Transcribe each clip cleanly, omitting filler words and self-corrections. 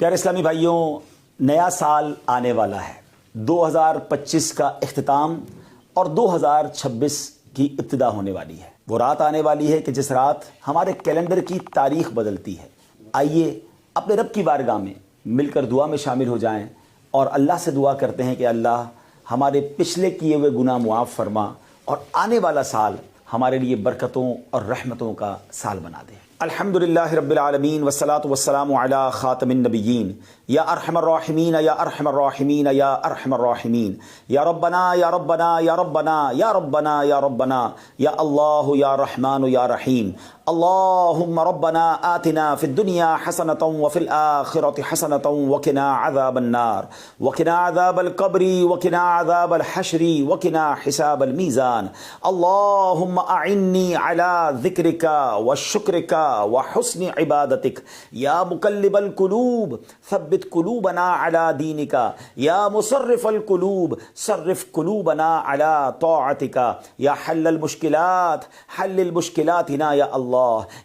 پیارے اسلامی بھائیوں، نیا سال آنے والا ہے۔ 2025 کا اختتام اور 2026 کی ابتدا ہونے والی ہے۔ وہ رات آنے والی ہے کہ جس رات ہمارے کیلنڈر کی تاریخ بدلتی ہے۔ آئیے اپنے رب کی بارگاہ میں مل کر دعا میں شامل ہو جائیں اور اللہ سے دعا کرتے ہیں کہ اللہ ہمارے پچھلے کیے ہوئے گناہ معاف فرما اور آنے والا سال ہمارے لیے برکتوں اور رحمتوں کا سال بنا دے۔ الحمدللہ رب العالمین والصلاة والسلام علی خاتم النبیین یا ارحم الراحمین یا ارحم الراحمین یا ارحم الراحمین یا ربنا یا ربنا یا ربنا یا ربنا یا ربنا یا اللہ یا رحمان یا رحیم اللہم ربنا آتنا فی الدنیا حسنة وفی الآخرة حسنة وقنا عذاب النار وقنا عذاب القبر وقنا عذاب الحشر وقنا حساب المیزان اللہم اعنی علی ذکرک وشکرک وحسن عبادتک یا مقلب القلوب ثبت قلوبنا علی دینک یا مصرف القلوب صرف قلوبنا علی طاعتک یا حل المشکلات حل المشکلاتنا یا اللہ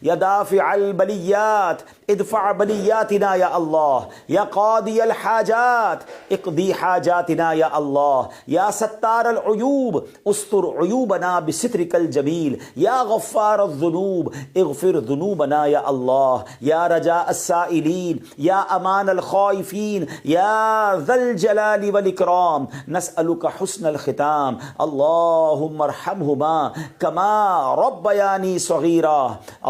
یا دافع البلیات ادفع بلیاتنا یا اللہ یا قاضی الحاجات اقضی حاجاتنا یا اللہ یا ستار العیوب استر عیوبنا بسترک الجمیل یا غفار الذنوب اغفر ذنوبنا یا اللہ یا رجاء السائلین یا امان الخائفین یا ذا الجلال والاکرام نسألک حسن الختام اللہم ارحمہما کما ربیانی صغیرا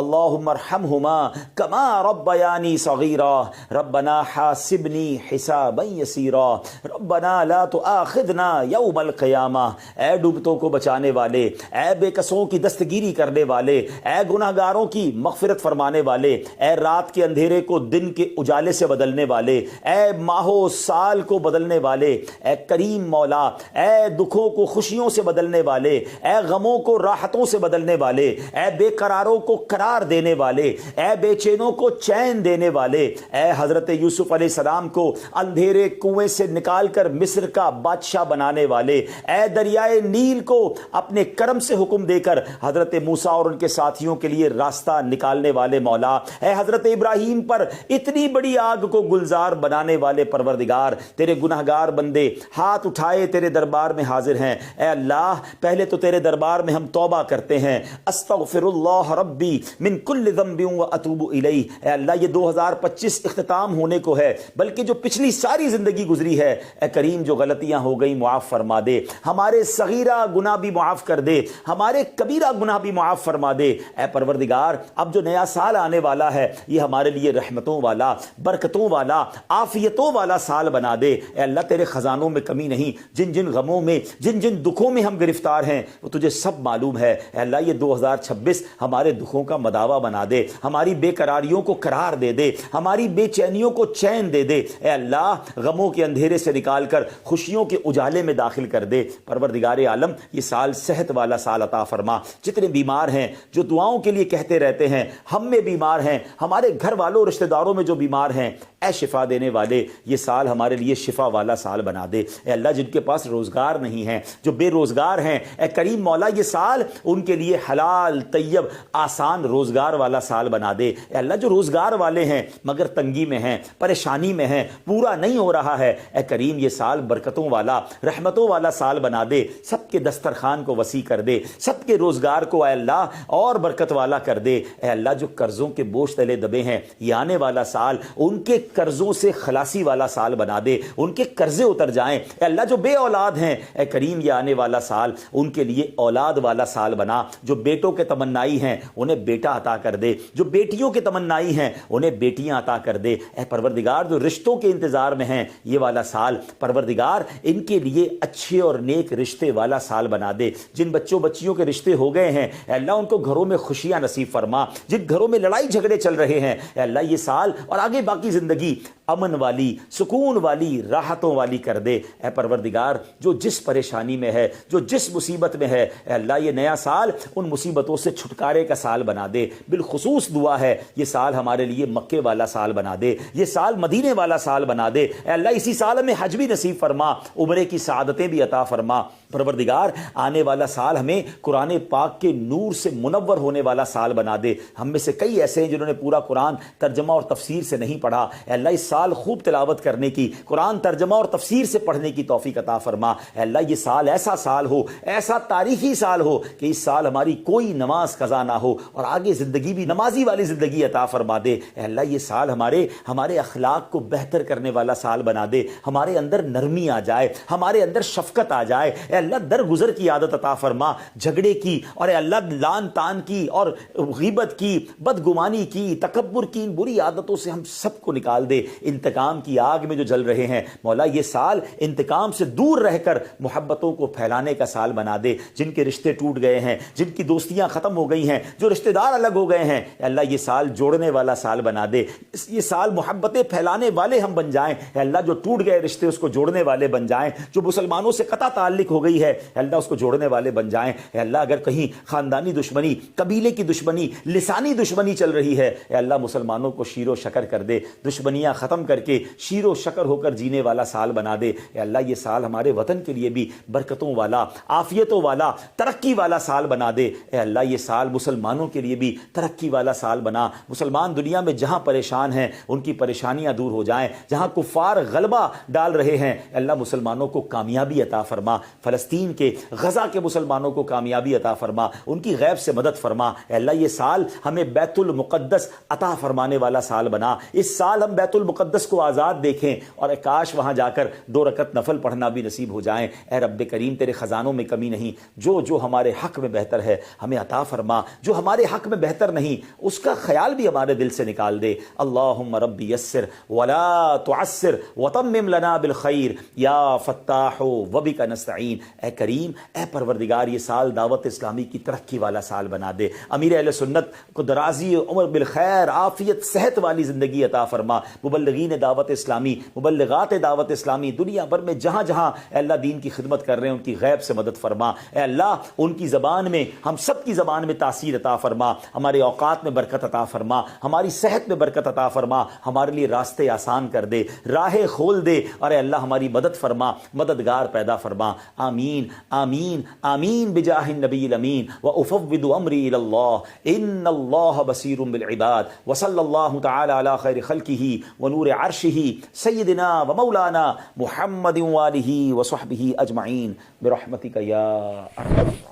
اللہم ارحمہما کما ربیانی صغیرا ربنا حاسبنی حسابا یسیرا ربنا لا تؤاخذنا یوم القیامہ۔ اے ڈوبتوں کو بچانے والے، اے بے کسوں کی دستگیری کرنے والے، اے گناہگاروں کی مغفرت فرمانے والے، اے رات کے اندھیرے کو دن کے اجالے سے بدلنے والے، اے ماہ و سال کو بدلنے والے، اے کریم مولا، اے دکھوں کو خوشیوں سے بدلنے والے، اے غموں کو راحتوں سے بدلنے والے، اے بے قراروں کو قرار دینے والے، اے بے چینوں کو چین دینے والے، اے حضرت یوسف علیہ السلام کو اندھیرے کنویں سے نکال کر مصر کا بادشاہ بنانے والے، اے دریائے نیل کو اپنے کرم سے حکم دے کر حضرت موسیٰ اور ان کے ساتھیوں کے لیے راستہ نکالنے والے مولا، اے حضرت ابراہیم پر اتنی بڑی آگ کو گلزار بنانے والے پروردگار، تیرے گناہگار بندے ہاتھ اٹھائے تیرے دربار میں حاضر ہیں۔ اے اللہ پہلے تو تیرے دربار میں ہم توبہ کرتے ہیں، استغفر اللہ ربی من کل ذنب واتوب الیہ۔ اے اللہ یہ 2025 اختتام ہونے کو ہے، بلکہ جو پچھلی ساری زندگی گزری ہے اے کریم جو غلطیاں ہو گئی معاف فرما دے، ہمارے صغیرہ گناہ بھی معاف کر دے، ہمارے کبیرہ گناہ بھی معاف فرما دے۔ اے پروردگار اب جو نیا سال آنے والا ہے یہ ہمارے لیے رحمتوں والا، برکتوں والا، عافیتوں والا سال بنا دے۔ اے اللہ تیرے خزانوں میں کمی نہیں، جن جن غموں میں جن جن دکھوں میں ہم گرفتار ہیں وہ تجھے سب معلوم ہے۔ اے اللہ یہ 2026 ہمارے دکھوں کا مداوا بنا دے، ہماری بے قراریوں کو قرار دے دے، ہماری بے چینیوں کو چین دے دے۔ اے اللہ غموں کے اندھیرے سے نکال کر خوشیوں کے اجالے میں داخل کر دے۔ پروردگار عالم یہ سال صحت والا سال عطا فرما۔ جتنے بیمار ہیں جو دعاؤں کے لیے کہتے رہتے ہیں، ہم میں بیمار ہیں، ہمارے گھر والوں رشتہ داروں میں جو بیمار ہیں، اے شفا دینے والے یہ سال ہمارے لیے شفا والا سال بنا دے۔ اے اللہ جن کے پاس روزگار نہیں ہے، جو بے روزگار ہیں، اے کریم مولا یہ سال ان کے لیے حلال طیب آسان روزگار والا سال بنا دے۔ اے اللہ جو روزگار والے ہیں مگر تنگی میں ہیں، پریشانی میں ہیں، پورا نہیں ہو رہا ہے، اے کریم یہ سال برکتوں والا رحمتوں والا سال بنا دے، سب کے دسترخوان کو وسیع کر دے، سب کے روزگار کو اے اللہ اور برکت والا کر دے۔ اے اللہ جو قرضوں کے بوجھ تلے دبے ہیں یہ آنے والا سال ان کے قرضوں سے خلاصی والا سال بنا دے، ان کے قرضے اتر جائیں۔ اے اللہ جو بے اولاد ہیں اے کریم یہ آنے والا سال ان کے لیے اولاد والا سال بنا، جو بیٹوں کے تمنائی ہیں انہیں بیٹا عطا کر دے، جو بیٹیوں کے تمنائی ہیں انہیں بیٹیاں عطا کر دے۔ اے پروردگار جو رشتوں کے انتظار میں ہیں یہ والا سال پروردگار ان کے لیے اچھے اور نیک رشتے والا سال بنا دے۔ جن بچوں بچیوں کے رشتے ہو گئے ہیں اے اللہ ان کو گھروں میں خوشیاں نصیب فرما، جن گھروں میں لڑائی جھگڑے چل رہے ہیں اے اللہ یہ سال اور آگے باقی زندگی امن والی، سکون والی، راحتوں والی کر دے۔ اے پروردگار جو جس پریشانی میں ہے، جو جس مصیبت میں ہے اے اللہ یہ نیا سال ان مصیبتوں سے چھٹکارے کا سال بنا دے۔ بالخصوص دعا ہے یہ سال ہمارے لیے مکے والا سال بنا دے، یہ سال مدینے والا سال بنا دے۔ اے اللہ اسی سال میں حج بھی نصیب فرما، عمرے کی سعادتیں بھی عطا فرما۔ پروردگار آنے والا سال ہمیں قرآن پاک کے نور سے منور ہونے والا سال بنا دے۔ ہم میں سے کئی ایسے ہیں جنہوں نے پورا قرآن ترجمہ اور تفسیر سے نہیں پڑھا، اے اللہ اس سال خوب تلاوت کرنے کی، قرآن ترجمہ اور تفسیر سے پڑھنے کی توفیق عطا فرما۔ اے اللہ یہ سال ایسا سال ہو، ایسا تاریخی سال ہو کہ اس سال ہماری کوئی نماز قضا نہ ہو اور آگے زندگی بھی نمازی والی زندگی عطا فرما دے۔ اے اللہ یہ سال ہمارے اخلاق کو بہتر کرنے والا سال بنا دے، ہمارے اندر نرمی آ جائے، ہمارے اندر شفقت آ جائے۔ اے اللہ درگزر کی عادت عطا فرما، جھگڑے کی اور اے اللہ لان تان کی اور غیبت کی، بدگمانی کی، تکبر کی ان بری عادتوں سے ہم سب کو نکال دے۔ انتقام کی آگ میں جو جل رہے ہیں مولا یہ سال انتقام سے دور رہ کر محبتوں کو پھیلانے کا سال بنا دے۔ جن کے رشتے ٹوٹ گئے ہیں، جن کی دوستیاں ختم ہو گئی ہیں، جو رشتہ دار الگ ہو گئے ہیں، اے اللہ یہ سال جوڑنے والا سال بنا دے۔ یہ سال محبتیں پھیلانے والے ہم بن جائیں۔ اے اللہ جو ٹوٹ گئے رشتے اس کو جوڑنے والے بن جائیں، جو مسلمانوں سے قطع تعلق ہو گئی ہے اے اللہ اس کو جوڑنے والے بن جائیں۔ اے اللہ اگر کہیں خاندانی دشمنی، قبیلے کی دشمنی، لسانی دشمنی چل رہی ہے اے اللہ مسلمانوں کو شیر و شکر کر دے، دشمنیاں ختم کر کے شیر و شکر ہو کر جینے والا سال بنا دے۔ اے اللہ یہ سال ہمارے وطن کے لیے بھی برکتوں والا، عافیتوں والا، ترقی والا سال بنا دے۔ اے اللہ یہ سال مسلمانوں کے لیے بھی ترقی والا سال بنا۔ مسلمان دنیا میں جہاں پریشان ہیں ان کی پریشانیاں دور ہو جائیں، جہاں کفار غلبہ ڈال رہے ہیں اے اللہ مسلمانوں کو کامیابی عطا فرما۔ فلسطین کے، غزہ کے مسلمانوں کو کامیابی عطا فرما، ان کی غیب سے مدد فرما۔ اے اللہ یہ سال ہمیں بیت المقدس عطا فرمانے والا سال بنا۔ اس سال ہم بیت المقدس کو آزاد دیکھیں اور کاش وہاں جا کر 2 رکعت نفل پڑھنا بھی نصیب ہو جائیں۔ اے رب کریم تیرے خزانوں میں کمی نہیں، جو ہمارے حق میں بہتر ہے ہمیں عطا فرما، جو ہمارے حق میں بہتر نہیں اس کا خیال بھی ہمارے دل سے نکال دے۔ اللہم رب یسر ولا تعسر وتمم لنا بالخیر یا فتاح وبک نستعین۔ اے کریم، اے پروردگار یہ سال دعوت اسلامی کی ترقی والا سال بنا دے۔ امیر اہل سنت کو درازی عمر بالخیر، عافیت، صحت والی زندگی عطا فرما۔ مبلغین دعوت اسلامی، مبلغات دعوت اسلامی دنیا بھر میں جہاں جہاں اے اللہ دین کی خدمت کر رہے ہیں ان کی غیب سے مدد فرما۔ اے اللہ ان کی زبان میں، ہم سب کی زبان میں تاثیر عطا فرما، ہمارے اوقات میں برکت عطا فرما، ہماری صحت میں برکت عطا فرما، ہمارے لیے راستے آسان کر دے، راہیں کھول دے اور اے اللہ ہماری مدد فرما، مددگار پیدا فرما۔ آمین آمین آمین بجاہ النبی الامین وافوض امری الی اللہ ان اللہ بصیر بالعباد وصلی اللہ تعالی علی خیر خلقہ ونور عرشہ سیدنا ومولانا محمد وآلہ وصحبہ اجمعین برحمتک یا ارحم